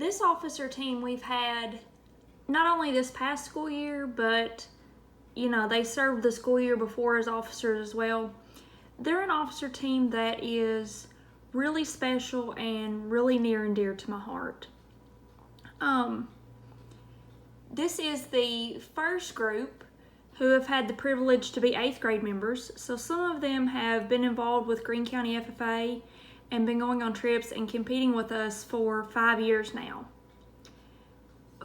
This officer team we've had not only this past school year, but they served the school year before as officers as well. They're an officer team that is really special and really near and dear to my heart. This is the first group who have had the privilege to be 8th grade members. So some of them have been involved with Greene County FFA and been going on trips and competing with us for 5 years now.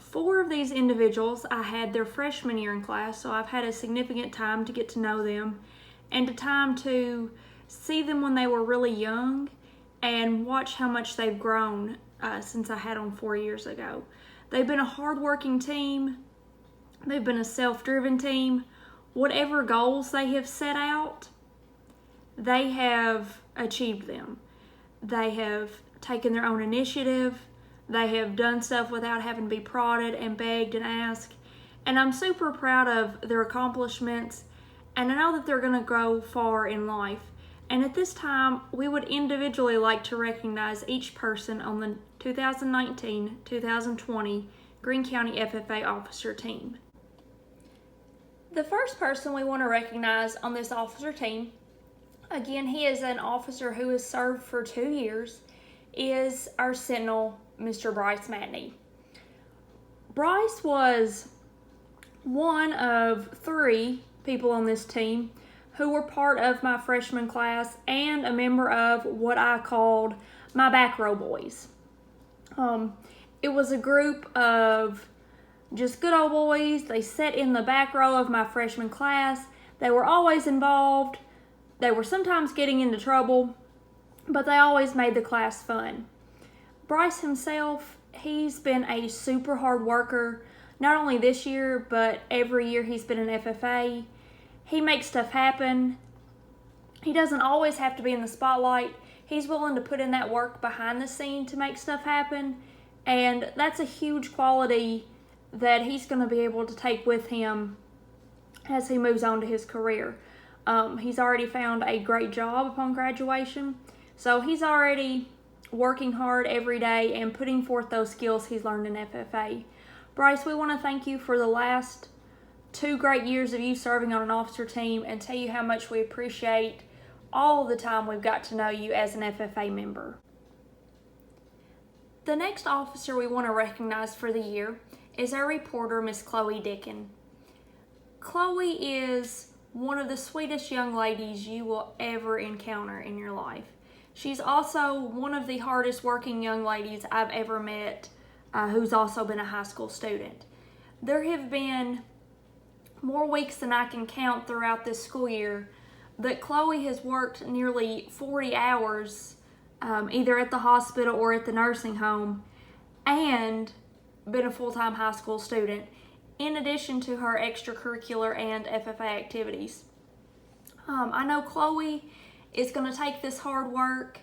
4 of these individuals, I had their freshman year in class, so I've had a significant time to get to know them and a time to see them when they were really young and watch how much they've grown since I had them 4 years ago. They've been a hard-working team. They've been a self-driven team. Whatever goals they have set out, they have achieved them. They have taken their own initiative. They have done stuff without having to be prodded and begged and asked. And I'm super proud of their accomplishments. And I know that they're going to go far in life. And at this time, we would individually like to recognize each person on the 2019-2020 Greene County FFA officer team. The first person we want to recognize on this officer team, again, he is an officer who has served for 2 years, is our Sentinel, Mr. Bryce Matney. Bryce was one of 3 people on this team who were part of my freshman class and a member of what I called my back row boys. It was a group of just good old boys. They sat in the back row of my freshman class. They were always involved. They were sometimes getting into trouble, but they always made the class fun. Bryce himself, he's been a super hard worker, not only this year, but every year he's been an FFA. He makes stuff happen. He doesn't always have to be in the spotlight. He's willing to put in that work behind the scene to make stuff happen, and that's a huge quality that he's going to be able to take with him as he moves on to his career. He's already found a great job upon graduation, so he's already working hard every day and putting forth those skills he's learned in FFA. Bryce, we want to thank you for the last 2 great years of you serving on an officer team and tell you how much we appreciate all the time we've got to know you as an FFA member. The next officer we want to recognize for the year is our reporter, Miss Chloe Dickin. Chloe is one of the sweetest young ladies you will ever encounter in your life. She's also one of the hardest working young ladies I've ever met who's also been a high school student. There have been more weeks than I can count throughout this school year that Chloe has worked nearly 40 hours either at the hospital or at the nursing home and been a full-time high school student in addition to her extracurricular and FFA activities. I know Chloe is going to take this hard work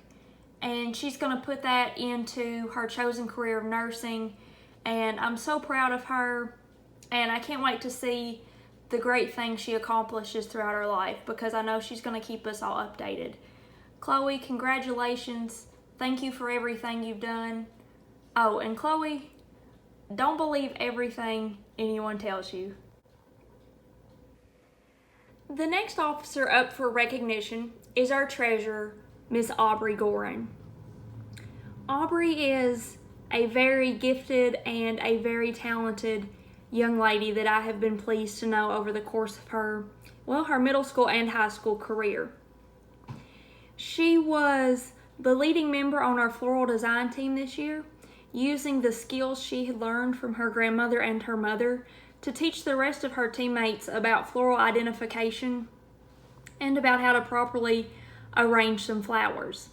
and she's going to put that into her chosen career of nursing, and I'm so proud of her, and I can't wait to see the great things she accomplishes throughout her life because I know she's going to keep us all updated. Chloe, congratulations. Thank you for everything you've done. Oh, and Chloe, don't believe everything anyone tells you. The next officer up for recognition is our treasurer, Miss Aubrey Gorin. Aubrey is a very gifted and a very talented young lady that I have been pleased to know over the course of her middle school and high school career. She was the leading member on our floral design team this year, using the skills she had learned from her grandmother and her mother to teach the rest of her teammates about floral identification and about how to properly arrange some flowers.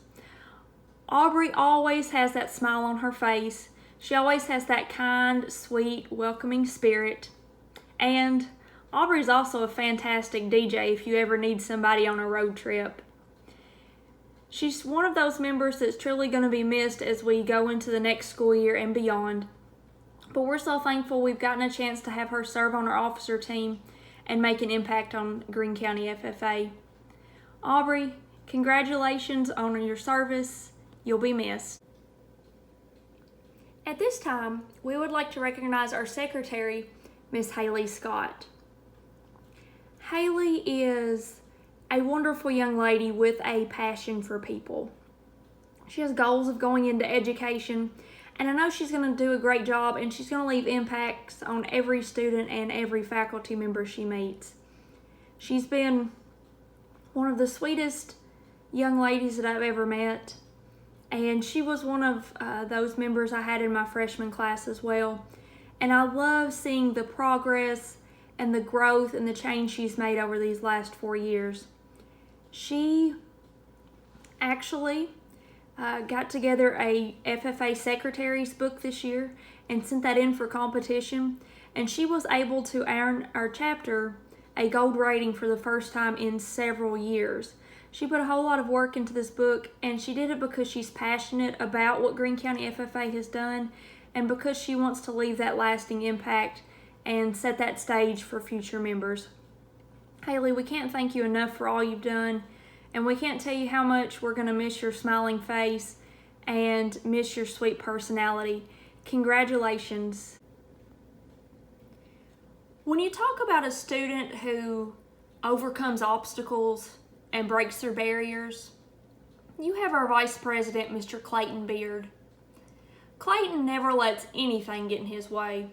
Aubrey always has that smile on her face. She always has that kind, sweet, welcoming spirit. And Aubrey's also a fantastic DJ if you ever need somebody on a road trip. She's one of those members that's truly going to be missed as we go into the next school year and beyond. But we're so thankful we've gotten a chance to have her serve on our officer team and make an impact on Greene County FFA. Aubrey, congratulations on your service. You'll be missed. At this time, we would like to recognize our secretary, Miss Haley Scott. Haley is a wonderful young lady with a passion for people. She has goals of going into education, and I know she's going to do a great job, and she's going to leave impacts on every student and every faculty member she meets. She's been one of the sweetest young ladies that I've ever met, and she was one of those members I had in my freshman class as well. And I love seeing the progress and the growth and the change she's made over these last 4 years. She actually got together a FFA secretary's book this year and sent that in for competition, and she was able to earn our chapter a gold rating for the first time in several years. She put a whole lot of work into this book, and she did it because she's passionate about what Greene County FFA has done and because she wants to leave that lasting impact and set that stage for future members. Haley, we can't thank you enough for all you've done, and we can't tell you how much we're going to miss your smiling face and miss your sweet personality. Congratulations. When you talk about a student who overcomes obstacles and breaks through barriers, you have our Vice President, Mr. Clayton Beard. Clayton never lets anything get in his way.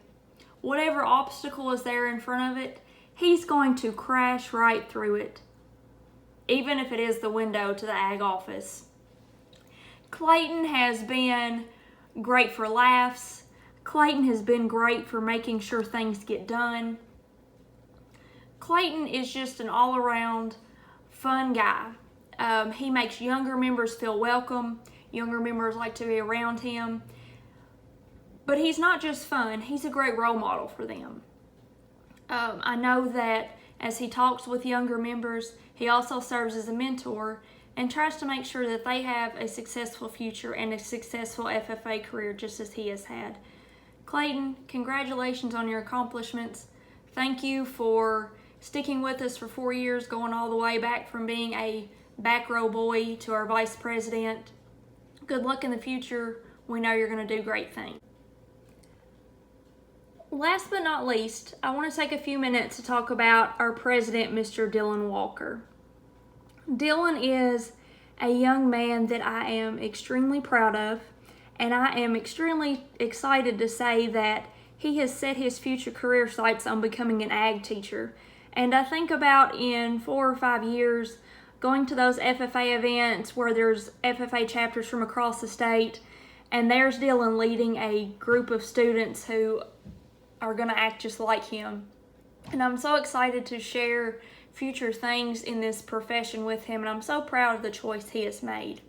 Whatever obstacle is there in front of it, he's going to crash right through it, even if it is the window to the ag office. Clayton has been great for laughs. Clayton has been great for making sure things get done. Clayton is just an all-around fun guy. He makes younger members feel welcome. Younger members like to be around him. But he's not just fun, he's a great role model for them. I know that as he talks with younger members, he also serves as a mentor and tries to make sure that they have a successful future and a successful FFA career just as he has had. Clayton, congratulations on your accomplishments. Thank you for sticking with us for 4 years, going all the way back from being a back row boy to our vice president. Good luck in the future. We know you're going to do great things. Last but not least, I want to take a few minutes to talk about our president, Mr. Dylan Walker. Dylan is a young man that I am extremely proud of, and I am extremely excited to say that he has set his future career sights on becoming an ag teacher. And I think about in 4 or 5 years, going to those FFA events where there's FFA chapters from across the state, and there's Dylan leading a group of students who are going to act just like him. And I'm so excited to share future things in this profession with him, and I'm so proud of the choice he has made.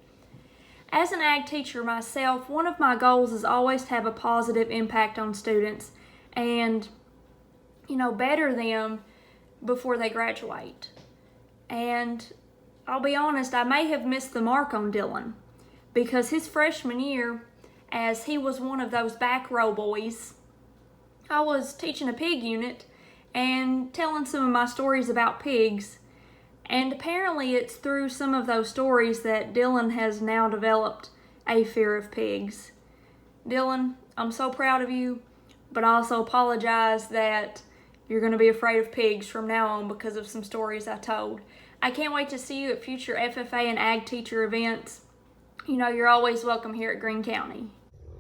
As an ag teacher myself, one of my goals is always to have a positive impact on students and, better them before they graduate. And I'll be honest, I may have missed the mark on Dylan because his freshman year, as he was one of those back row boys, I was teaching a pig unit and telling some of my stories about pigs, and apparently it's through some of those stories that Dylan has now developed a fear of pigs. Dylan, I'm so proud of you, but I also apologize that you're going to be afraid of pigs from now on because of some stories I told. I can't wait to see you at future FFA and ag teacher events. You're always welcome here at Greene County.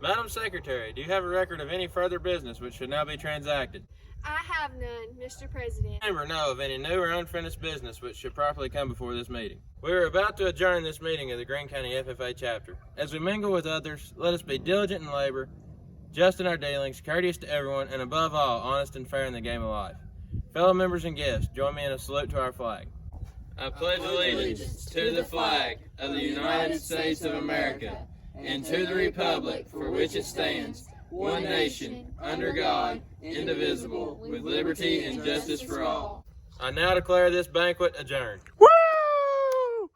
Madam Secretary, do you have a record of any further business which should now be transacted? I have none, Mr. President. Member know of any new or unfinished business which should properly come before this meeting. We are about to adjourn this meeting of the Greene County FFA chapter. As we mingle with others, let us be diligent in labor, just in our dealings, courteous to everyone, and above all, honest and fair in the game of life. Fellow members and guests, join me in a salute to our flag. I pledge allegiance to the flag of the United States of America and to the republic for which it stands, one nation, under God, indivisible, with liberty and justice for all. I now declare this banquet adjourned. Woo!